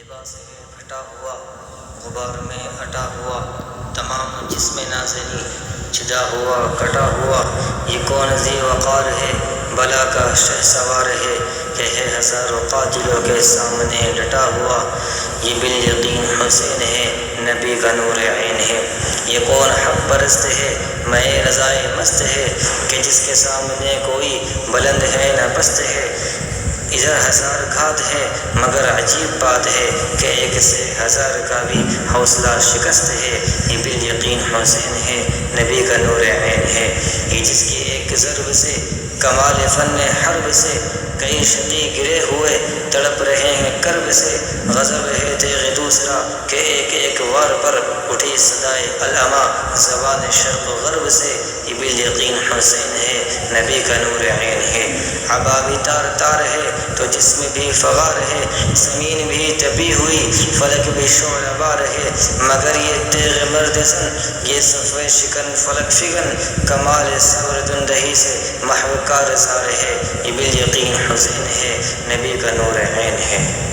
لباس ہے پھٹا ہوا غبار میں اٹا ہوا، تمام جسم نازنی جدا ہوا کٹا ہوا، یہ کون ذی وقار ہے بلا کا شہ سوار ہے کہ ہے ہزاروں قاتلوں کے سامنے ڈٹا ہوا، یہ بالیقین حسین ہے نبی کا نور عین ہے، یہ کون حق پرست ہے میں رضائے مست ہے کہ جس کے سامنے کوئی بلند ہے نہ پست ہے، ادھر ہزار گھات ہے مگر عجیب بات ہے کہ ایک سے ہزار کا بھی حوصلہ شکست ہے، یہ بالیقین حسین ہے نبی کا نور عین ہے، یہ جس کی ایک ضرب سے کمال فن حرب سے کئی شقی گرے ہوئے تڑپ رہے ہیں کرب سے، غضب ہے تیغ دوسرا کہ ایک ایک وار پر اٹھی صدائے علما زبان شرق و غرب سے، یہ بالیقین حسین ہے نبی کا نور عین ہے، عبا بھی تار تار ہے تو جسم بھی فغار ہے، زمین بھی تپی ہوئی فلک بھی شعلہ بار ہے، مگر یہ تیغ مرد زن یہ صفِ شکن فلک فگن کمال صبر دندہی سے محو کار زار ہے، یہ بالیقین حسین ہے نبی کا نور عین ہے۔